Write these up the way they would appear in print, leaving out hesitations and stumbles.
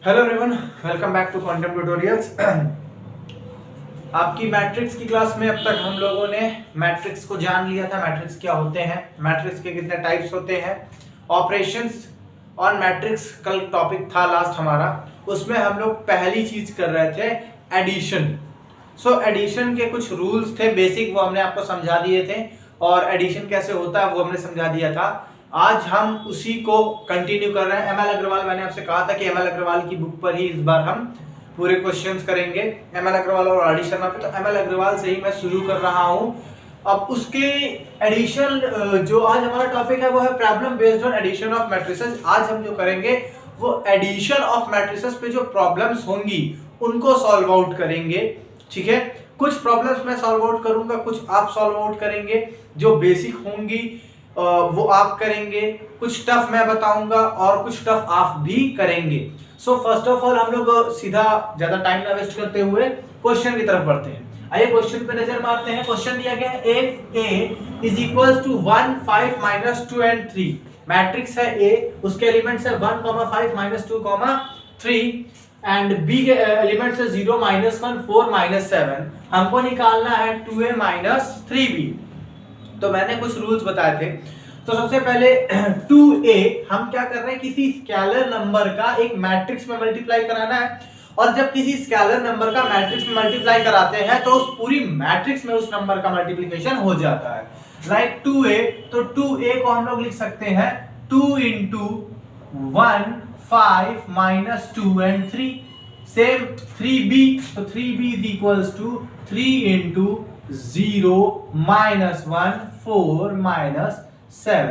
Hello everyone, welcome back to Quantum Tutorials. आपकी matrix की class में अब तक हम लोगों ने मैट्रिक्स को जान लिया था। मैट्रिक्स क्या होते हैं, मैट्रिक्स के कितने टाइप्स होते हैं, ऑपरेशंस ऑन मैट्रिक्स कल टॉपिक था लास्ट हमारा। उसमें हम लोग पहली चीज कर रहे थे एडिशन। सो एडिशन के कुछ रूल्स थे बेसिक, वो हमने आपको समझा दिए थे और एडिशन कैसे होता है वो हमने समझा दिया था। आज हम उसी को कंटिन्यू कर रहे हैं। एमएल अग्रवाल, मैंने आपसे कहा था कि एमएल अग्रवाल की बुक पर ही इस बार हम पूरे क्वेश्चंस करेंगे, एमएल अग्रवाल और आर डी शर्मा पे। तो एमएल अग्रवाल से ही मैं शुरू कर रहा हूं। अब उसके एडिशन, जो आज हमारा टॉपिक है वो है problem based on addition of matrices. आज हम जो करेंगे वो एडिशन ऑफ मैट्रिसेस पे जो प्रॉब्लम्स होंगी उनको सॉल्व आउट करेंगे। ठीक है, कुछ प्रॉब्लम्स मैं सॉल्व आउट करूंगा, कुछ आप सॉल्व आउट करेंगे। जो बेसिक होंगी वो आप करेंगे, कुछ टफ मैं बताऊंगा और कुछ टफ आप भी करेंगे। सो फर्स्ट ऑफ ऑल हम लोग सीधा ज्यादा टाइम ना वेस्ट करते हुए क्वेश्चन की तरफ बढ़ते हैं। आइए क्वेश्चन पे नजर मारते हैं। क्वेश्चन दिया गया है if a is equals to 1 5 -2 and 3। Matrix है A, उसके एलिमेंट्स है 1 5 -2 3 एंड B के एलिमेंट्स है 0 -1 4 -7। हमको निकालना है 2a - 3b। तो मैंने कुछ रूल्स बताए थे। तो सबसे पहले 2a हम क्या कर रहे हैं, किसी स्केलर नंबर का एक मैट्रिक्स में मल्टीप्लाई कराना है। और जब किसी स्केलर नंबर का मैट्रिक्स में मल्टीप्लाई कराते हैं तो उस पूरी मैट्रिक्स में उस नंबर का मल्टीप्लिकेशन हो जाता है। लाइक 2a, तो 2a को हम लोग लिख सकते हैं 2 × 1 5 -2 एंड 3। सेम 3b, तो 3b इज इक्वल्स टू 3 × 0 -1 4 -7।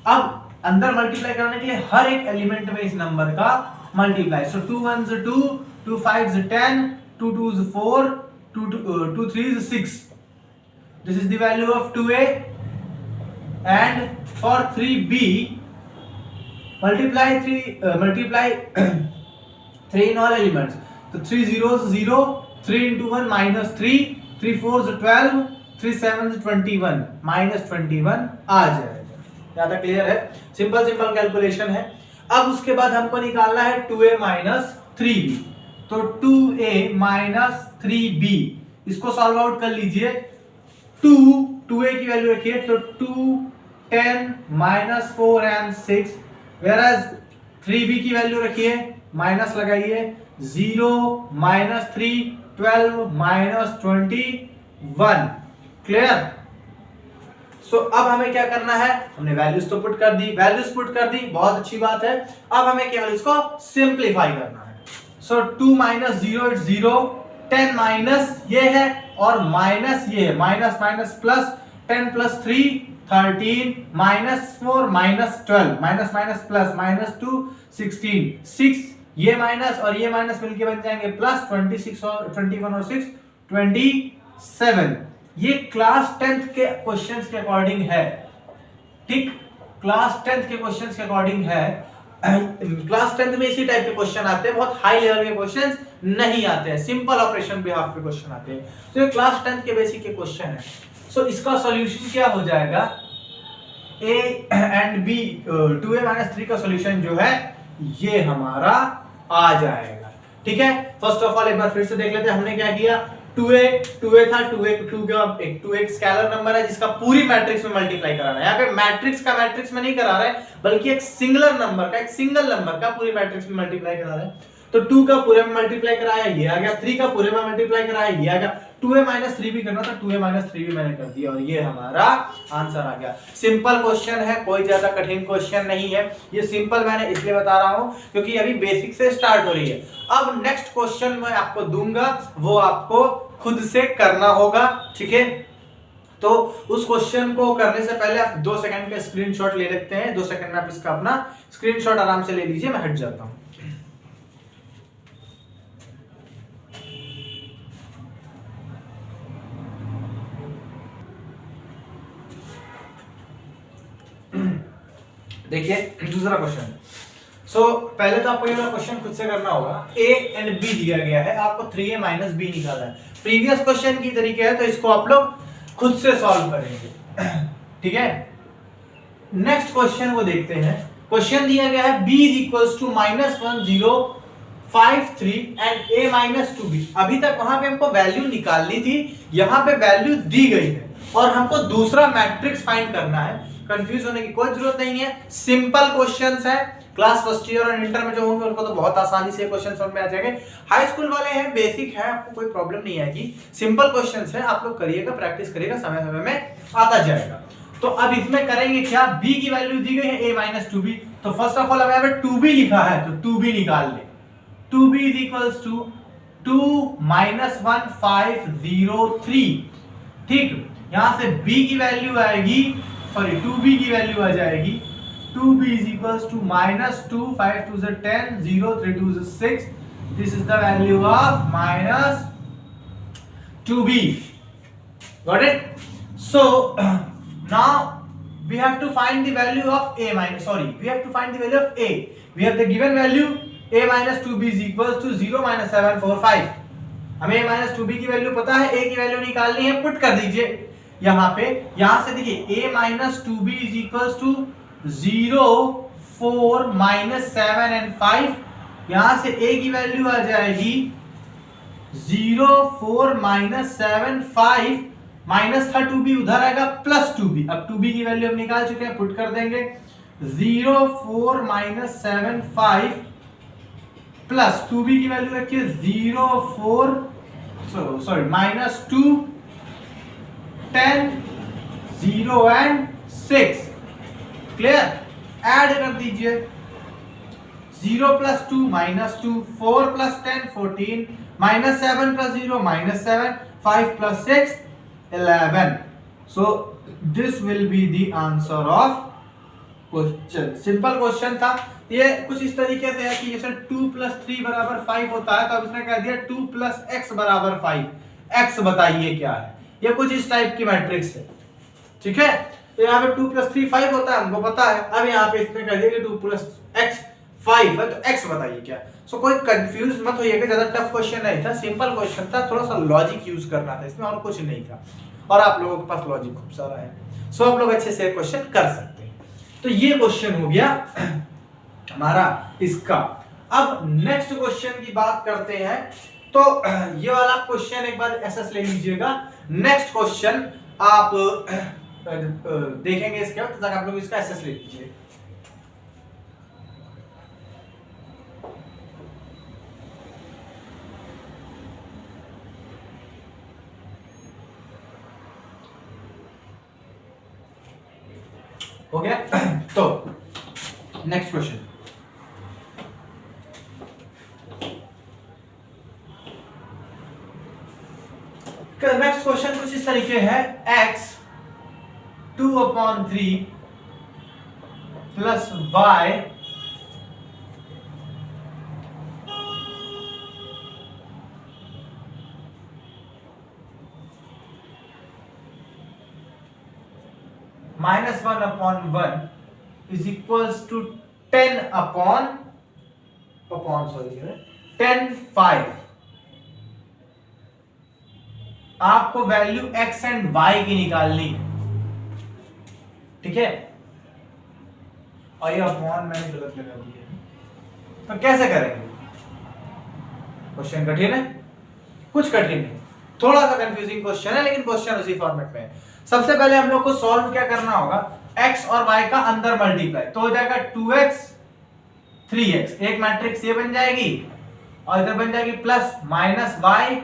अब अंदर मल्टीप्लाई करने के लिए हर एक एलिमेंट में इस नंबर का multiply. So 2 1s 2, 2 5s 10, 2 2s 4, 2 3s 6। This is the value of 2a and for 3b multiply 3 in all elements। तो 3 zeros 0, 3 × 1 -3, 3 4s 12, 3 7s 21 -21 आ जाएगा। ज्यादा क्लियर है, सिंपल कैलकुलेशन है। अब उसके बाद हमको निकालना है 2a - 3b। तो 2a - 3b इसको सॉल्व आउट कर लीजिए। 2a की वैल्यू रखिए, तो 2 10 -4 एंड 6, whereas 3b की वैल्यू रखिए, माइनस लगाइए, 0 -3 12 -21। क्लियर? सो अब हमें क्या करना है, हमने वैल्यूज तो पुट कर दी, बहुत अच्छी बात है। अब हमें केवल इसको सिंपलीफाई करना है। सो 2 - 0 इज 0, 10 माइनस ये है और माइनस ये है, माइनस प्लस 10 + 3 13 -4 -12 माइनस प्लस -2 16 6, ये माइनस और ये माइनस मिलके बन जाएंगे प्लस 26 और 21 और 6 27। ये क्लास 10th के क्वेश्चंस के अकॉर्डिंग है। ठीक, क्लास 10th के क्वेश्चंस के अकॉर्डिंग है। क्लास 10th में इसी टाइप के क्वेश्चन आते हैं, बहुत हाई लेवल के क्वेश्चंस नहीं आते हैं, सिंपल ऑपरेशन पे हाफ पे क्वेश्चन आते हैं। तो ये क्लास 10th के बेसिक के क्वेश्चन है। सो इसका सॉल्यूशन क्या हो जाएगा, a एंड b 2a - 3 का सॉल्यूशन जो है ये हमारा आ जाएगा। ठीक है, फर्स्ट ऑफ ऑल एक बार फिर से देख लेते हैं हमने क्या किया। 2a था, 2 एक स्केलर नंबर है जिसका पूरी मैट्रिक्स में मल्टीप्लाई कराना है। यहाँ पे मैट्रिक्स का मैट्रिक्स में नहीं करा रहे हैं, बल्कि एक सिंगल नंबर का पूरी मैट्रिक्स में मल्टीप्लाई करा रहे हैं। तो 2 का पूरे में मल्टीप्लाई कराया, ये आ गया। 3 का पूरे में मल्टीप्लाई कराया, ये आ गया। 2a - 3 भी करना था, 2a - 3 भी मैंने कर दिया और ये हमारा आंसर आ गया। सिंपल क्वेश्चन है, कोई ज्यादा कठिन क्वेश्चन नहीं है। ये सिंपल मैंने इसलिए बता रहा हूं क्योंकि अभी बेसिक से स्टार्ट हो रही है। अब नेक्स्ट क्वेश्चन मैं आपको दूंगा, वो आपको खुद से करना होगा। ठीक है, तो उस क्वेश्चन को करने से पहले आप 2 सेकंड का स्क्रीनशॉट ले लेते हैं। 2 सेकंड में आप इसका अपना स्क्रीनशॉट आराम से ले लीजिए, मैं हट जाता हूं। देखिए दूसरा क्वेश्चन। सो पहले तो आपको ये वाला क्वेश्चन खुद से करना होगा। a एंड b दिया गया है, आपको 3a - b निकालना है। प्रीवियस क्वेश्चन की तरीके है, तो इसको आप लोग खुद से सॉल्व करेंगे। ठीक है, नेक्स्ट क्वेश्चन वो देखते हैं। क्वेश्चन दिया गया है b = -1 0 5 3 and a minus 2b। अभी तक वहां पे हमको वैल्यू निकालनी थी, यहाँ पे वैल्यू दी गई है और हमको दूसरा मैट्रिक्स फाइंड करना है। कंफ्यूज होने की कोई जरूरत नहीं है, सिंपल क्वेश्चंस है। क्लास फर्स्ट ईयर और इंटर में जो होंगे उनको तो बहुत आसानी से क्वेश्चन समझ में आ जाएंगे। हाई स्कूल वाले हैं, बेसिक है, आपको कोई प्रॉब्लम नहीं आएगी। सिंपल क्वेश्चंस है, आप लोग करिएगा, प्रैक्टिस करिएगा, समय समय में आता जाएगा। तो अब इसमें करेंगे क्या, b की वैल्यू दी गई है a माइनस 2b। तो फर्स्ट ऑफ ऑल अब यहाँ पे 2b लिखा है तो 2b निकाल ले। 2b is equals to 2 minus 1 5 0 3। ठीक, यहां से b की वैल्यू आएगी, सॉरी 2b की वैल्यू आ जाएगी 2b is equals to minus 2 5 2 is 10 0 3 2 is 6। this is the value of minus 2b। got it? So now we have to find the value of a minus, sorry, we have to find the value of a। we have the given value a minus 2b is equals to 0 minus 7 4 5। हमें a minus 2b की value पता है, a की value निकालनी है, put कर दीजिए यहाँ पे। यहाँ से देखिए a minus 2b is equals to 0 4 minus 7 and 5। यहाँ से a की वैल्यू आ जाएगी 0 4 minus 7 5 माइनस था 2b, उधर आएगा प्लस 2b। अब 2b की वैल्यू हम निकाल चुके हैं, पुट कर देंगे 0 4 minus 7 5 प्लस 2b की वैल्यू रखिए 0 4 sorry minus 2 10 0 and 6। Clear? Add कर दीजिए 0 plus 2 minus 2 4 plus 10 14 minus 7 plus 0 minus 7 5 plus 6 11। so this will be the answer of question। Simple question था ये, कुछ इस तरीके से है कि जैसे 2 plus 3 बराबर 5 होता है तो अब इसने कह दिया 2 plus x बराबर 5। x बताइए क्या है, ये कुछ इस टाइप की मैट्रिक्स है। ठीक है, तो यहाँ पे 2 plus 3 5 होता है, हमको पता है। अब यहाँ पे इसने कह दिया कि 2 plus x 5 है तो x बताइए क्या। सो कोई कंफ्यूज मत होइएगा, ज्यादा टफ क्वेश्चन नहीं था, सिंपल क्वेश्चन था, थोड़ा सा लॉजिक यूज करना था इसमें और कुछ नहीं था। और आप लोगों के पास लॉजिक खूब सारा है, सो आप लोग अच्छे से क्वेश्चन कर सकते हैं। तो ये क्वेश्चन हो गया हमारा इसका। अब नेक्स्ट क्वेश्चन की बात करते हैं। तो ये वाला क्वेश्चन एक बार एसएस ले लीजिएगा। नेक्स्ट क्वेश्चन आप देखेंगे इसके बाद, तब तक आप लोग इसका एसएस ले लीजिए। हो गया? तो नेक्स्ट क्वेश्चन, नेक्स्ट क्वेश्चन कुछ इस तरीके है, x 2/3 plus y -1/1 is equals to 10/5। आपको वैल्यू x एंड y की निकालनी, ठीक है। और ये अपॉन मैंने गलत लगा दी है, तो कैसे करेंगे? क्वेश्चन कठिन है, कुछ कठिन नहीं, थोड़ा सा कंफ्यूजिंग क्वेश्चन है, लेकिन क्वेश्चन उसी फॉर्मेट में है। सबसे पहले हम लोग को सॉल्व क्या करना होगा, x और y का अंदर मल्टीप्लाई, तो हो जाएगा 2x 3x, एक मैट्रिक्स ये बन जाएगी और इधर बन जाएगी प्लस माइनस y,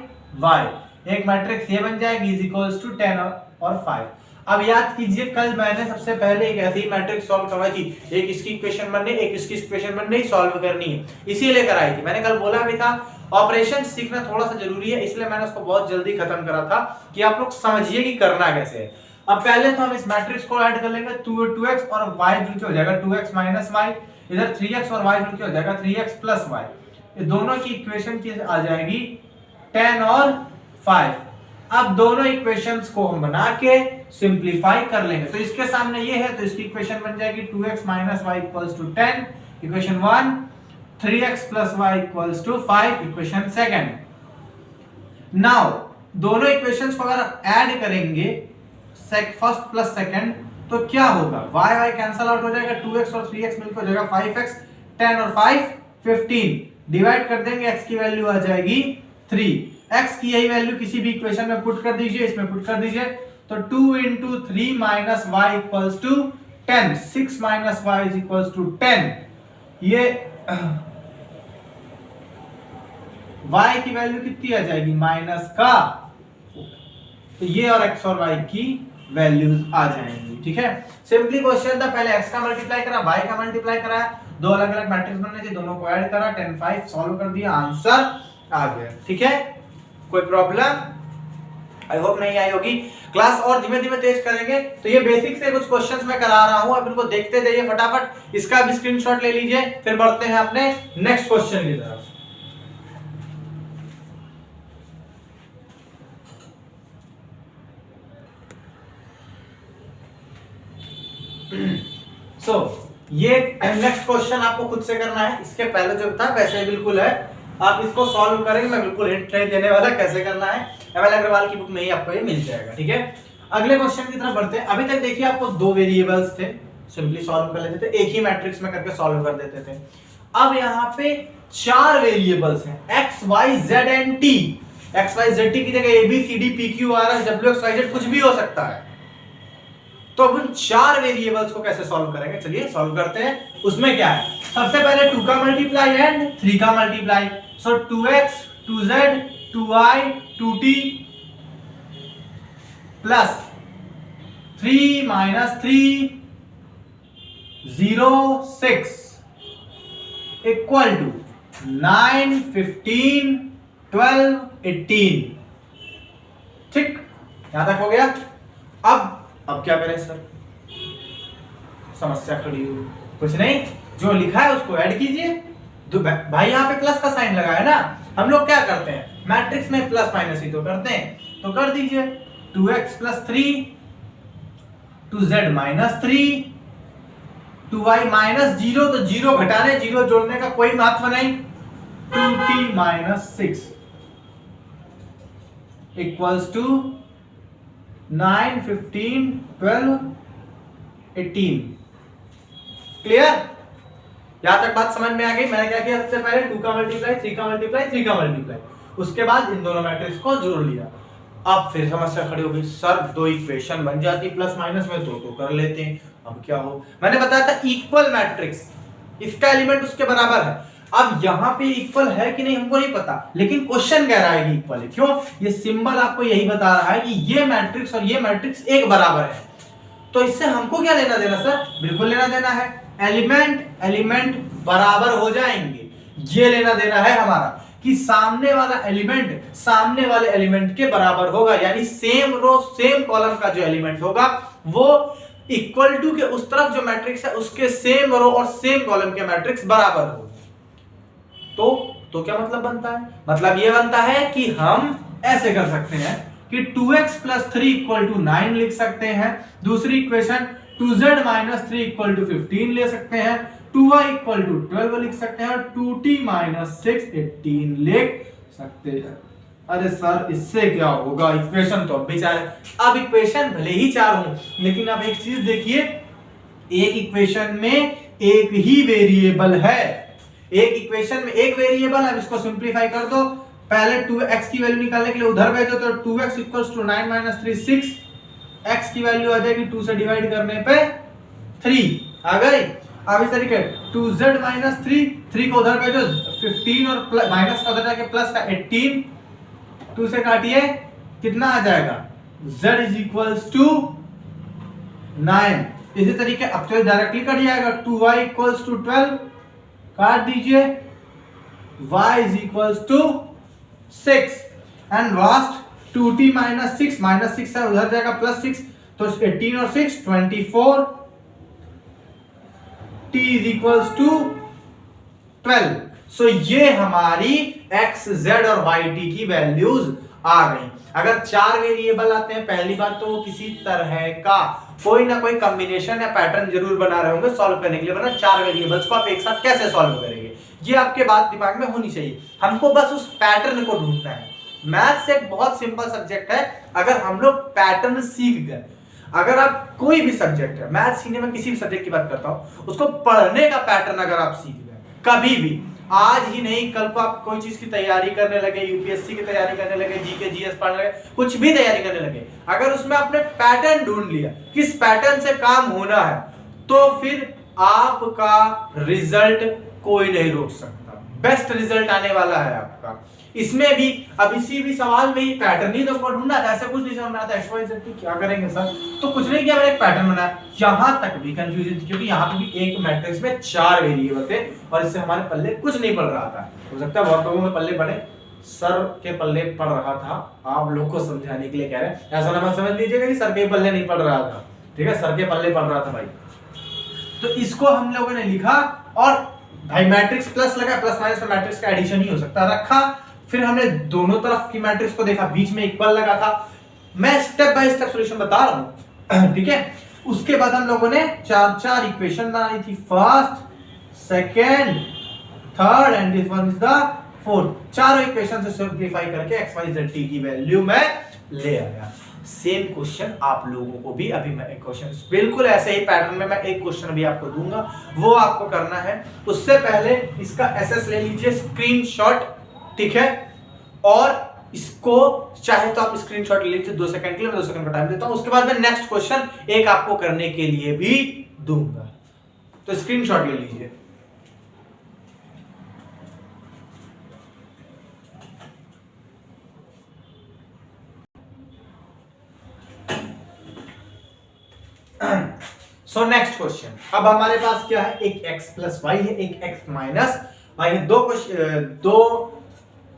एक मैट्रिक्स ये बन जाएगी इज इक्वल्स टू 10 और 5। अब याद कीजिए, कल मैंने सबसे पहले एक ऐसी मैट्रिक्स सॉल्व करवाई थी, एक इसकी इक्वेशन बननी, एक इसकी इक्वेशन बननी, सॉल्व करनी है, इसीलिए कराई थी। मैंने कल बोला भी था ऑपरेशन सीखना थोड़ा सा जरूरी है, इसलिए मैंने उसको बहुत जल्दी खत्म करा था कि आप लोग समझिए कि करना कैसे है। अब पहले तो हम इस मैट्रिक्स को ऐड कर लेंगे, 2x और y जुड़ के हो जाएगा 2x माइनस y, इधर 3x और y जुड़ के हो जाएगा 3x प्लस y, ये दोनों की इक्वेशन की आ जाएगी 10 और 5। अब दोनों इक्वेशंस को हम बना के सिंपलीफाई कर लेंगे, तो इसके सामने ये है तो इसकी इक्वेशन बन जाएगी 2x minus y equals to 10, equation 1, 3x plus y equals to 5, equation second. Now दोनों इक्वेशंस को अगर ऐड करेंगे फर्स्ट प्लस सेकंड तो क्या होगा, y कैंसिल आउट हो जाएगा, 2x और 3x मिलकर हो जाएगा 5x, 10 और 5 15, डिवाइड कर देंगे, x की वैल्यू आ जाएगी 3। x की यही वैल्यू किसी भी इक्वेशन में पुट कर दीजिए, इसमें पुट कर दीजिए, तो 2 into 3 minus y equals to 10, 6 minus y is equals to 10। ये y की वैल्यू कितनी आ जाएगी, माइनस का, तो ये और x और y की वैल्यूज आ जाएंगी। ठीक है, सिंपली क्वेश्चन था, पहले x का मल्टीप्लाई करा, y का मल्टीप्लाई करा, दो अलग अलग मैट्रिक्स बनने थे, दोनों को ऐड करा, 10 5 सॉल्व कर दिया, आंसर आ गया। ठीक है, कोई प्रॉब्लम आई होप नहीं आई होगी। क्लास और धीमे धीमे तेज करेंगे, तो ये बेसिक से कुछ क्वेश्चंस मैं करा रहा हूं, अब इनको देखते जाइए फटाफट, इसका भी स्क्रीनशॉट ले लीजिए, फिर बढ़ते हैं अपने नेक्स्ट क्वेश्चन की तरफ। ये नेक्स्ट क्वेश्चन आपको खुद से करना है, इसके पहले जो था वैसे बिल्कुल है, आप इसको सॉल्व करेंगे, मैं बिल्कुल हिंट नहीं देने वाला कैसे करना है, एमएल अग्रवाल की बुक में ही आपको ये मिल जाएगा। ठीक है, अगले क्वेश्चन की तरफ बढ़ते हैं। अभी तक देखिए आपको दो वेरिएबल्स थे, सिंपली सॉल्व कर लेते थे, एक ही मैट्रिक्स में करके सॉल्व कर देते थे। अब यहाँ पे चार वेरिएबल्स हैं, x y z and t। x y z t की जगह a b c d p q r s w x y z कुछ भी हो सकता है। तो अब उन चार वेरिएबल्स को कैसे सॉल्व करेंगे, चलिए सॉल्व करते हैं। उसमें क्या है, सबसे पहले 2 का मल्टीप्लाई एंड 3 का multiply, so 2x 2z 2y 2t plus 3 minus 3 0 6 equal to 9 15 12 18। ठीक, यहां तक हो गया। अब क्या करें सर, समस्या खड़ी हुई, कुछ नहीं, जो लिखा है उसको ऐड कीजिए। भाई यहाँ पे प्लस का साइन लगा है ना, हम लोग क्या करते हैं, मैट्रिक्स में प्लस माइनस ही तो करते हैं, तो कर दीजिए 2x plus 3 2z minus 3 2y minus 0, तो 0 घटाने 0 जोड़ने का कोई महत्व नहीं, 2t minus 6 equals to 9 15 12 18। Clear, यहां तक बात समझ में आ गई। मैंने क्या किया, सबसे पहले 2 का मल्टीप्लाई 3 का मल्टीप्लाई 3 का मल्टीप्लाई, उसके बाद इन दोनों मैट्रिक्स को जोड़ लिया। अब फिर समस्या खड़ी हो गई, सर दो इक्वेशन बन जाती प्लस माइनस में, तो कर लेते हैं। अब क्या हो, मैंने बताया था इक्वल मैट्रिक्स, इसका एलिमेंट उसके बराबर है। अब यहाँ पे इक्वल है कि नहीं हमको नहीं पता, लेकिन क्वेश्चन कह रहा है कि इक्वल है। क्यों, ये सिंबल आपको यही बता रहा है कि ये मैट्रिक्स और ये मैट्रिक्स एक बराबर है। तो इससे हमको क्या लेना देना सर, बिल्कुल लेना देना है, एलिमेंट बराबर हो जाएंगे, ये लेना देना है हमारा, कि सामने वाला एलिमेंट सामने वाले एलिमेंट के बराबर होगा, यानी सेम रो सेम कॉलम का जो एलिमेंट होगा वो इक्वल टू के उस तरफ जो मैट्रिक्स है उसके सेम रो और सेम कॉलम के मैट्रिक्स बराबर हो। तो क्या मतलब बनता है, मतलब ये बनता है कि हम ऐसे कर सकते हैं कि 2x प्लस 3 इक्वल टू 9 लिख सकते हैं। दूसरी equation 2z minus 3 equal to 15 ले सकते हैं, 2y इक्वल टू 12 लिख सकते हैं, और 2t माइनस 6 18 लिख सकते हैं। अरे सर इससे क्या होगा, इक्वेशन तो अब भी 4 है। अब इक्वेशन भले ही 4 हो, लेकिन अब एक चीज देखिए, एक इक्वेशन में एक ही वेरिएबल है, एक इक्वेशन में एक वेरिएबल। अब इसको सिंपलीफाई कर दो, पहले 2x की वैल्यू निकालने के लिए उधर भेजो, तो 2x equals to 9 minus 3 6, x की वैल्यू आ जाएगी 2 से डिवाइड करने पे 3 आ गई। अब इस तरीके 2z माइनस 3 को उधर भेजो, 15 और माइनस का उधर जाके प्लस का 18, 2 से काटिए कितना आ जाएगा, z इज इक्वल्स टू 9। इसी तरीके अब तो डायरेक्टली कट जाएगा, 2y इक्वल्स टू 12 काट दीजिए, y is equals to 6 and last 2t minus 6 है उधर जाएगा प्लस 6, तो 18 और 6 24, t इज इक्वल्स टू 12। सो ये हमारी x, z और y, t की वैल्यूज आ गई। अगर 4 वेरिएबल आते हैं, पहली बात तो वो किसी तरह का कोई ना कोई कॉम्बिनेशन या पैटर्न जरूर बना रहे होंगे सॉल्व करने के लिए, वरना 4 वेरिएबल्स को आप एक साथ कैसे सॉल्व करेंगे, ये आपके बात दिमाग में होनी चाहिए। हमको बस उस पैटर्न को ढूंढना है। मैथ्स एक बहुत सिंपल सब्जेक्ट है, अगर हम लोग पैटर्न सीख गए, अगर आप कोई भी सब्जेक्ट है, मैथ्स सीखने में किसी भी सब्जेक्ट की बात करता हूं, उसको पढ़ने का पैटर्न अगर आप सीख गए, कभी भी आज ही नहीं, कल को आप कोई चीज की तैयारी करने लगे, यूपीएससी की तैयारी करने लगे, जीके जीएस पढ़ने लगे, कुछ भी तैयारी करने लगे, अगर उसमें आपने पैटर्न ढूंढ लिया, किस पैटर्न से काम होना है, तो फिर आपका रिजल्ट कोई नहीं रोक सकता, बेस्ट रिजल्ट आने वाला है आपका। इसमें भी अब इसी भी सवाल में ही पैटर्न ही तो ढूंढना था, ऐसा कुछ नहीं समझ में आता एक्स वाई जेड क्या करेंगे सर, तो कुछ नहीं किया, मैंने एक पैटर्न बनाया। यहां तक भी कंफ्यूजन थी क्योंकि यहाँ पे भी एक मैट्रिक्स में 4 वेरिएबल थे और इससे हमारे पल्ले कुछ नहीं पड़ रहा था। हो सकता है बहुत लोगों में पल्ले पड़े, सर के पल्ले पड़ रहा था, आप लोग को समझाने के लिए कह रहे हैं, ऐसा ना मत समझ लीजिएगा कि सर के पल्ले नहीं पड़ रहा था, ठीक है, सर के पल्ले पड़ रहा था भाई। तो इसको हम लोगों ने लिखा और भाई मैट्रिक्स प्लस लगा, प्लस माइनस में मैट्रिक्स का एडिशन ही हो सकता, रखा। फिर हमने दोनों तरफ की मैट्रिक्स को देखा, बीच में इक्वल लगा था। मैं स्टेप बाय स्टेप सॉल्यूशन बता रहा हूं, ठीक है। उसके बाद हम लोगों ने चार इक्वेशन बनानी थी, first, second, third and this one is the fourth. चारों इक्वेशन से सिंपलीफाई करके एक्स वाई जेड टी की वैल्यू मैं ले आया। सेम क्वेश्चन आप लोगों को भी अभी मैं एक क्वेश्चन बिल्कुल ऐसे ही पैटर्न में मैं एक क्वेश्चन भी आपको दूंगा, वो आपको करना है। उससे पहले इसका एसएस ले लीजिए, स्क्रीनशॉट, ठीक है। और इसको चाहे तो आप स्क्रीनशॉट ले लीजिए 2 सेकंड के लिए, मैं 2 सेकंड का टाइम देता हूं, उसके बाद मैं नेक्स्ट क्वेश्चन एक आपको करने के लिए भी दूंगा, तो स्क्रीनशॉट ले लीजिए। सो नेक्स्ट क्वेश्चन, अब हमारे पास क्या है, एक x प्लस वाई है, एक x माइनस वाई, दो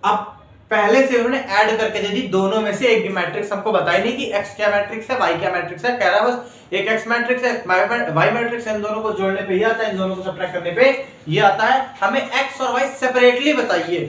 अब पहले से उन्होंने ऐड करके दे दी, दोनों में से एक भी मैट्रिक्स हमको बताई नहीं कि x क्या मैट्रिक्स है, y क्या मैट्रिक्स है, कह रहा बस एक x मैट्रिक्स है, y मैट्रिक्स है, इन दोनों को जोड़ने पे ये आता है, इन दोनों को सब्ट्रैक्ट करने पे ये आता है। हमें x और y सेपरेटली बताइए,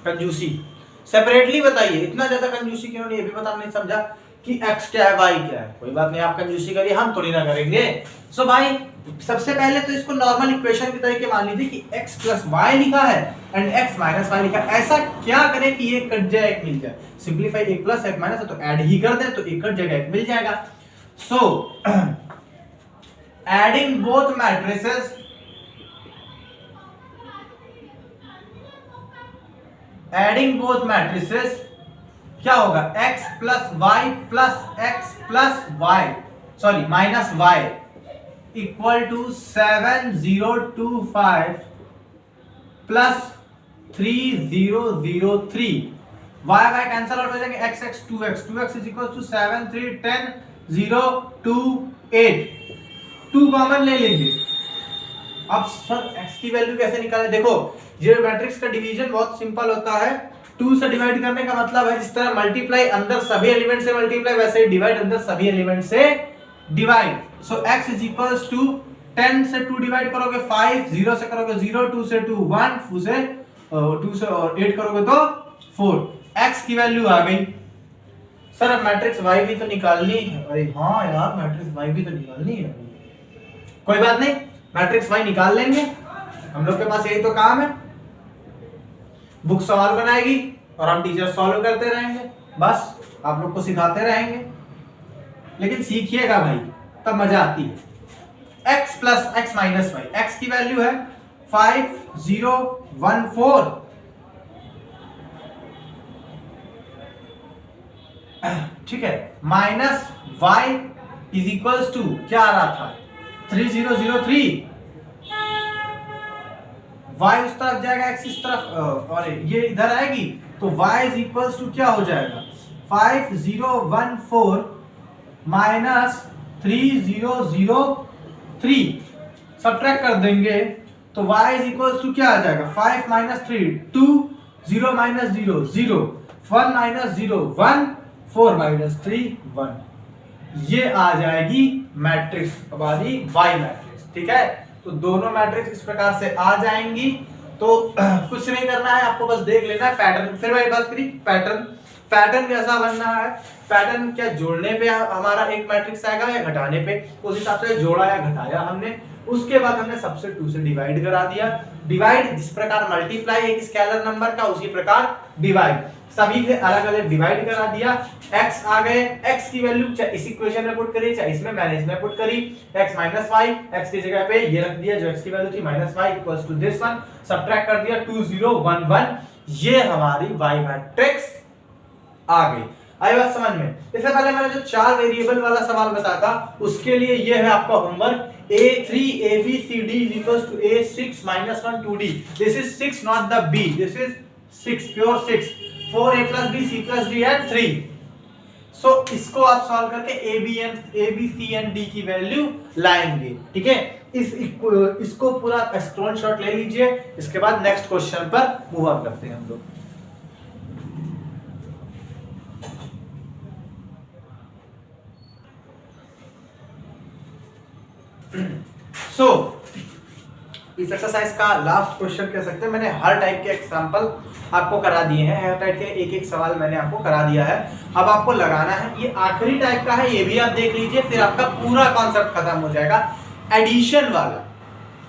कंजूसी सेपरेटली बताइए, इतना ज्यादा कंजूसी क्यों नहीं, ये भी पता नहीं समझा कि x क्या है y क्या है। कोई बात नहीं, आप कंजूसी करिए, हम थोड़ी ना करेंगे। सो भाई सबसे पहले तो इसको नॉर्मल इक्वेशन की तरीके मान लीजिए कि x प्लस वाई लिखा है एंड x माइनस वाई लिखा है। ऐसा क्या करें कि ये कट जाए, एक मिल जाए, सिंपलीफाई, एक प्लस एक माइनस है तो ऐड ही कर दे, तो एक कट जाएगा, एक मिल जाएगा। So adding both matrices, adding both matrices क्या होगा, x plus y plus x plus y, sorry minus y equal to 7025 plus 3003। Y y cancel out हो जाएंगे, x x 2x 2x is equal to 7 3 10 0 2 8, 2 common ले लेंगे। अब sir x की value कैसे निकालें, देखो ये मैट्रिक्स का डिवीजन बहुत सिंपल होता है, 2 से डिवाइड करने का मतलब है जिस तरह मल्टीप्लाई अंदर सभी एलिमेंट से मल्टीप्लाई, वैसे ही डिवाइड अंदर सभी एलिमेंट से divide. So x is equals to 10 से 2 डिवाइड करोगे 5, 0 से करोगे 0, 2 से 2 1, 2 से 8 करोगे तो 4। x की वैल्यू आ गई। सर अब मैट्रिक्स y भी तो निकालनी है, अरे हाँ यार मैट्रिक्स y भी तो निकालनी है। कोई बात नहीं, मैट्रिक्स y निकाल लेंगे, हम लोग के पास यही तो काम है, बुक सवाल बनाएगी और हम टीचर सॉल्व करते रहेंगे, बस आप लोग को सिखाते रहेंगे। लेकिन सीखिएगा भाई, तब मजा आती है। x plus x minus y, x की वैल्यू है 5014, ठीक है, minus y is equals to क्या आ रहा था 3003, y उस तरफ जाएगा, x इस तरफ और ये इधर आएगी, तो y इज इक्वल्स टू क्या हो जाएगा 5014 माइनस 3003, सब्ट्रैक्ट कर देंगे तो y इज इक्वल्स टू क्या आ जाएगा 5 माइनस 3 2, 0 माइनस 0 0, 1 माइनस 0 1, 4 माइनस 3 1, ये आ जाएगी मैट्रिक्स हमारी y मैट्रिक्स, ठीक है। तो दोनों मैट्रिक्स इस प्रकार से आ जाएंगी। तो कुछ नहीं करना है, आपको बस देख लेना है पैटर्न। फिर वही बात करी, पैटर्न कैसा बनना है, पैटर्न क्या जोड़ने पे हमारा एक मैट्रिक्स आएगा या घटाने पे, उस हिसाब से जोड़ा या घटाया हमने उसके बाद हमने सबसे 2 से डिवाइड करा दिया। डिवाइड जिस प्रकार मल्टीप्लाई एक स्केलर नंबर का, उसी प्रकार डिवाइड, सभी के अलग अलग डिवाइड करा दिया। x आ गए, x की वैल्यू चाहे इस इक्वेशन में पुट करी चाहे इसमें मैंने इसमें पुट करी, x माइनस वाई, x की जगह पे ये रख दिया जो x की वैल्यू थी minus y equals to this one, subtract कर दिया 2 0 1 1, ये हमारी y मैट्रिक्स आ गई। आई बात समझ में? इससे पहले मैंने जो 4 वेरिएबल वाला सवाल बताया था उसके लिए ये है आपका homework, a3 abcd equals to a6 minus 1 2d. This is 6 not the b, this is 6 pure 6, 4a plus b c plus d and 3. So इसको आप सॉल्व करके a b c and d की वैल्यू लाएंगे। ठीक है, इसको पूरा screenshot ले लीजिए। इसके बाद नेक्स्ट क्वेश्चन पर मूव ऑन करते हैं हम लोग। सो इस एक्सरसाइज का लास्ट क्वेश्चन कह सकते हैं, मैंने हर टाइप के एग्जांपल आपको करा दिए हैं, हर टाइप के एक एक सवाल मैंने आपको करा दिया है। अब आपको लगाना है, ये आखिरी टाइप का है, ये भी आप देख लीजिए, फिर आपका पूरा कॉन्सेप्ट खत्म हो जाएगा। एडिशन वाला,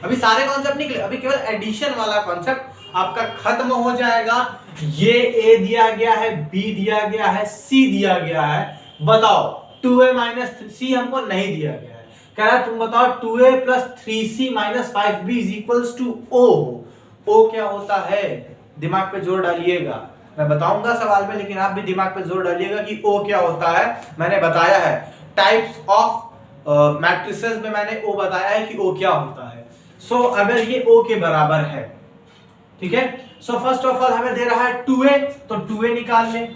अभी सारे कॉन्सेप्ट निकले, अभी केवल एडिशन वाला कॉन्सेप्ट आपका खत्म हो जाएगा। ये ए दिया गया है, बी दिया गया है, सी दिया गया है, बताओ 2a माइनस 3c हमको नहीं दिया गया है। कह रहा है तुम बताओ 2a plus 3c minus 5b is equals to o। o क्या होता है? दिमाग पे जोर डालिएगा, मैं बताऊंगा सवाल में, लेकिन आप भी दिमाग पे जोर डालिएगा कि o क्या होता है। मैंने बताया है टाइप्स ऑफ मैट्रिसेस में, मैंने o बताया है कि o क्या होता है। सो अगर ये o के बराबर है, ठीक है, सो फर्स्ट ऑफ ऑल हमें दे रहा है 2a, तो 2a निकाल लें।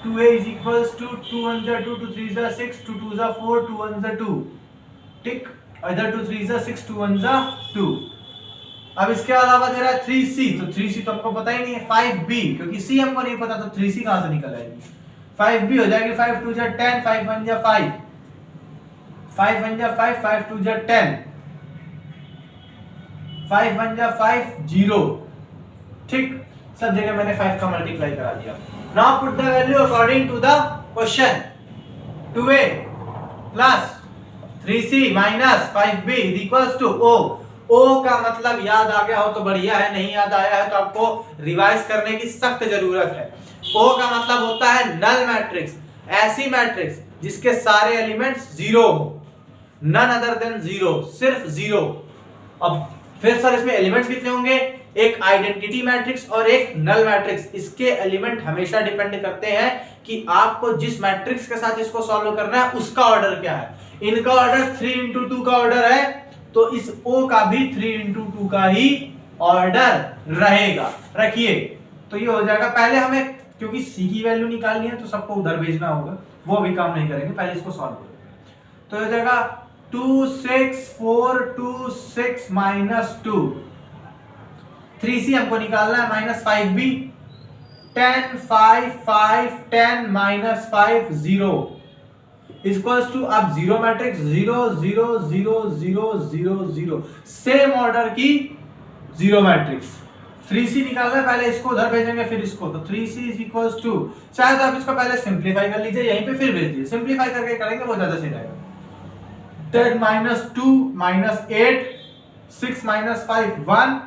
2a is equals to 2 1 2 2 3 6 2 2 4 2 1 2, ठीक, इधर 2 3 6 2 1 2। अब इसके अलावा दे रहा है 3c, तो 3c तो हमको पता ही नहीं है। 5b, क्योंकि c हमको नहीं पता तो 3c कहां से निकल आएगी? 5b हो जाएगी 5 2 10 5 1 5, 5 1 5 5 2 10, 5 1 5 0, ठीक, सब जगह मैंने 5 का मल्टीप्लाई करा दिया। Now put the value according to the question. 2a plus 3c minus 5b is equals to o. o का मतलब याद आ गया हो तो बढ़िया है, नहीं याद आया है तो आपको रिवाइज करने की सख्त जरूरत है। o का मतलब होता है नल मैट्रिक्स, ऐसी मैट्रिक्स जिसके सारे एलिमेंट्स जीरो हो, नन अदर देन जीरो, सिर्फ जीरो। अब फिर सर इसमें एलिमेंट्स कितने होंगे? एक आइडेंटिटी मैट्रिक्स और एक नल मैट्रिक्स। इसके एलिमेंट हमेशा डिपेंड करते हैं कि आपको जिस मैट्रिक्स के साथ इसको सॉल्व करना है उसका ऑर्डर क्या है। इनका ऑर्डर 3x2 का ऑर्डर है, तो इस O का भी 3x2 का ही ऑर्डर रहेगा। रखिए, तो ये हो जाएगा। पहले हमें क्योंकि C की वैल्यू निकालनी है तो सबको उधर भेजना होगा, वो भी काम नहीं करेंगे, पहले इसको सॉल्व करेंगे। तो हो जाएगा 2 6 4 2 6 माइनस 2, 3c हमको निकालना है, minus 5b, 10 5 5 10 minus 5 0 equals to, अब जीरो मैट्रिक्स 0 0 0 0 0 0, सेम ऑर्डर की जीरो मैट्रिक्स। 3c निकालना है, पहले इसको उधर भेजेंगे फिर इसको, तो 3c इज इक्वल्स टू, शायद आप इसको पहले सिंपलीफाई कर लीजिए यहीं पे फिर भेज दीजिए, सिंपलीफाई करके करेंगे वो ज्यादा सही रहेगा। 10 minus 2 minus 8, 6 minus 5 1,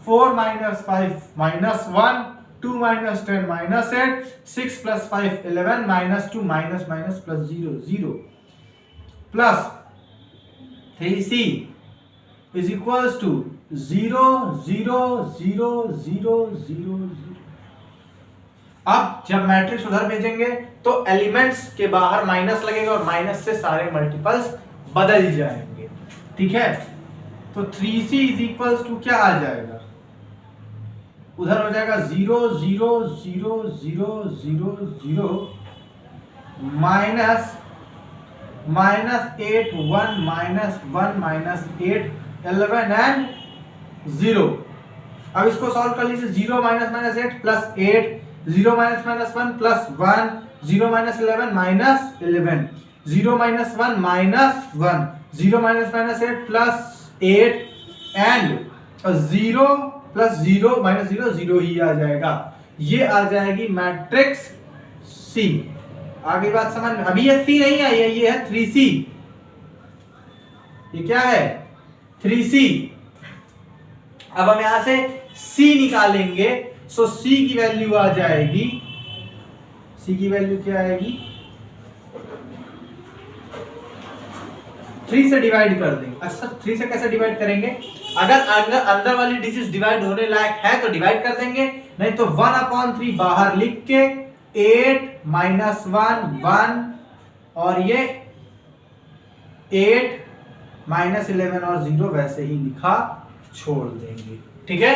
4 minus 5 minus 1, 2 minus 10 minus 8, 6 plus 5 11 minus 2 minus minus plus 0 0 plus 3c is equals to 0 0 0 0 0 0। अब जब मैट्रिक्स उधर भेजेंगे तो एलिमेंट्स के बाहर माइनस लगेगा और माइनस से सारे मल्टीपल्स बदल जाएंगे। ठीक है, तो 3c is equals to क्या आ जाएगा? उधर हो जाएगा 0 0 0 0 0 0 minus minus 8 1 minus 1 minus 8 11 and 0। अब इसको सॉल्व कर लीजिए। 0 minus minus 8 plus 8, 0 minus minus 1 plus 1, 0 minus 11 minus 11, 0 minus 1 minus 1, 0 minus minus 8 plus 8 and 0 plus 0 minus 0 0 ही आ जाएगा। ये आ जाएगी मैट्रिक्स C। आगे बात समझ में? अभी ये C नहीं आई है, ये है 3C। ये क्या है? 3c। अब हम यहां से c निकालेंगे, सो c की वैल्यू आ जाएगी, c की वैल्यू क्या आएगी, 3 से डिवाइड कर देंगे। अच्छा 3 से कैसे डिवाइड करेंगे, अगर अंदर वाली डिजिट्स डिवाइड होने लायक है तो डिवाइड कर देंगे, नहीं तो 1/3 बाहर लिख के 8 - 1 1 और ये 8 - 11 और 0 वैसे ही लिखा छोड़ देंगे। ठीक है,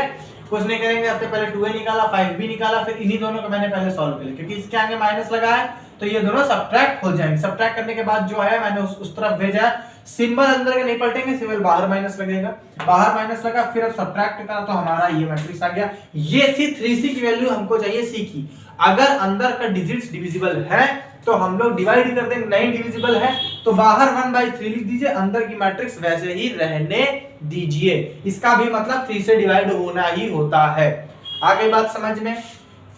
कुछ नहीं करेंगे, आपसे पहले 2a निकाला, 5b निकाला, फिर इन्हीं दोनों को मैंने पहले सॉल्व किया, क्योंकि इसके आगे माइनस लगा है तो ये दोनों सब्ट्रैक्ट हो जाएंगे। सब्ट्रैक्ट करने के बाद जो है मैंने उस तरफ भेजा है, सिंबल अंदर के नहीं पलटेंगे, सिंबल बाहर माइनस लगेगा, बाहर माइनस लगा, फिर अब सब्ट्रैक्ट करा तो हमारा ये मैट्रिक्स आ गया। ये थी 3c की वैल्यू, हमको चाहिए c की। अगर अंदर का डिजिट्स डिविजिबल है तो हम लोग डिवाइड कर देंगे, नहीं डिविजिबल है तो बाहर 1/3 लिख दीजिए, अंदर की मैट्रिक्स वैसे ही रहने दीजिए। इसका भी मतलब 3 से डिवाइड होना ही होता है। आगे बात समझ में,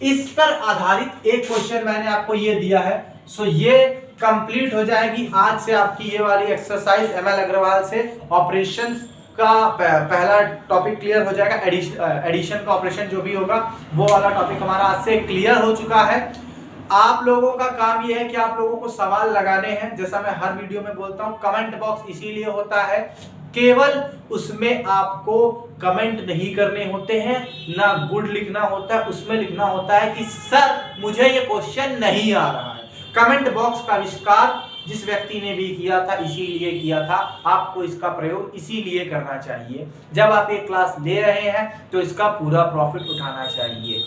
इस पर आधारित एक क्वेश्चन मैंने आपको ये दिया है, सो ये कंप्लीट हो जाएगी आज से आपकी ये वाली एक्सरसाइज ML अग्रवाल से। ऑपरेशंस का पहला टॉपिक क्लियर हो जाएगा, एडिशन का ऑपरेशन जो भी होगा वो वाला टॉपिक हमारा आज से क्लियर हो चुका है। आप लोगों का काम ये है कि आप लोगों को सवाल लगाने हैं, जैसा मैं हर वीडियो में बोलता हूं, कमेंट बॉक्स इसीलिए होता है, केवल उसमें आपको कमेंट नहीं करने होते हैं, ना गुड लिखना होता है, उसमें लिखना होता है कि सर मुझे ये क्वेश्चन नहीं आ रहा है। कमेंट बॉक्स का आविष्कार जिस व्यक्ति ने भी किया था इसीलिए किया था, आपको इसका प्रयोग इसीलिए करना चाहिए। जब आप एक क्लास ले रहे हैं तो इसका पूरा प्रॉफिट उठाना चाहिए।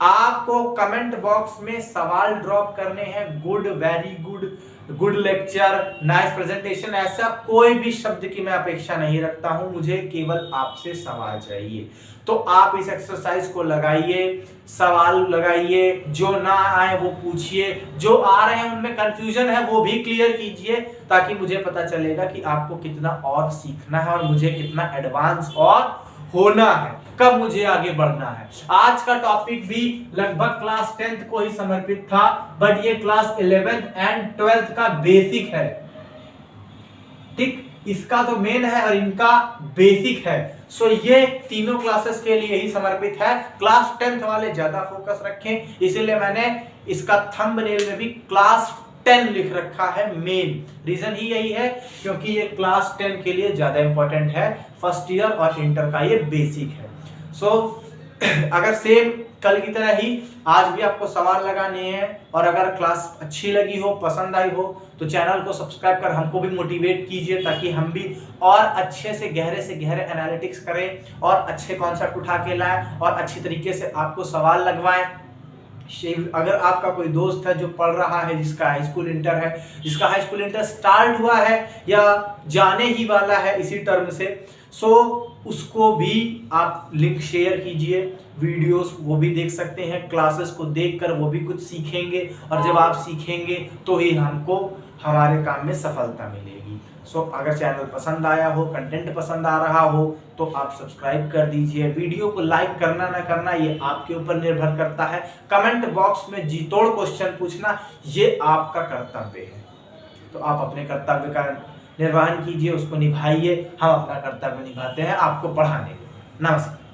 आपको कमेंट बॉक्स में सवाल ड्रॉप करने हैं, good, very good, good lecture, nice presentation, ऐसा कोई भी शब्द की मैं अपेक्षा नहीं रखता हूं, मुझे केवल आपसे सवाल चाहिए। तो आप इस एक्सरसाइज को लगाइए, सवाल लगाइए, जो ना आए वो पूछिए, जो आ रहे हैं उनमें कंफ्यूजन है वो भी क्लियर कीजिए, ताकि मुझे पता चलेगा कि आपको कितना और सीखना है और मुझे कितना एडवांस और होना है, कब मुझे आगे बढ़ना है। आज का टॉपिक भी लगभग क्लास 10th को ही समर्पित था, बट ये क्लास 11th एंड 12th का बेसिक है। ठीक, इसका तो मेन है और इनका बेसिक है। सो ये तीनों क्लासेस के लिए ही समर्पित है। क्लास 10th वाले ज्यादा फोकस रखें, इसीलिए मैंने इसका थंबनेल में भी क्लास 10 लिख रखा है। मेन रीजन ही यही है क्योंकि ये क्लास 10 के लिए ज्यादा इंपॉर्टेंट है, फर्स्ट ईयर और इंटर का ये बेसिक है। सो अगर सेम कल की तरह ही आज भी आपको सवाल लगाने हैं, और अगर क्लास अच्छी लगी हो, पसंद आई हो, तो चैनल को सब्सक्राइब कर हमको भी मोटिवेट कीजिए, ताकि हम भी और अच्छे से गहरे एनालिटिक्स करें और अच्छे कॉन्सेप्ट उठा के लाएं और अच्छी तरीके से आपको सवाल लगवाएं। अगर आपका कोई दोस्त है जो पढ़ रहा है, जिसका हाई स्कूल इंटर है, जिसका हाई स्कूल इंटर स्टार्ट हुआ है या जाने ही वाला है इसी टर्म से, सो उसको भी आप लिंक शेयर कीजिए, वीडियोस वो भी देख सकते हैं, क्लासेस को देखकर वो भी कुछ सीखेंगे, और जब आप सीखेंगे तो ही हमको हमारे काम में सफलता मिलेगी। सो अगर चैनल पसंद आया हो, कंटेंट पसंद आ रहा हो, तो आप सब्सक्राइब कर दीजिए। वीडियो को लाइक करना ना करना ये आपके ऊपर निर्भर करता है। कमेंट बॉक्स में जी तोड़ क्वेश्चन पूछना ये आपका कर्तव्य है, तो आप अपने कर्तव्य का निर्वहन कीजिए, उसको निभाइए। हम अपना कर्तव्य निभाते हैं आपको पढ़ाने में। नमस्कार।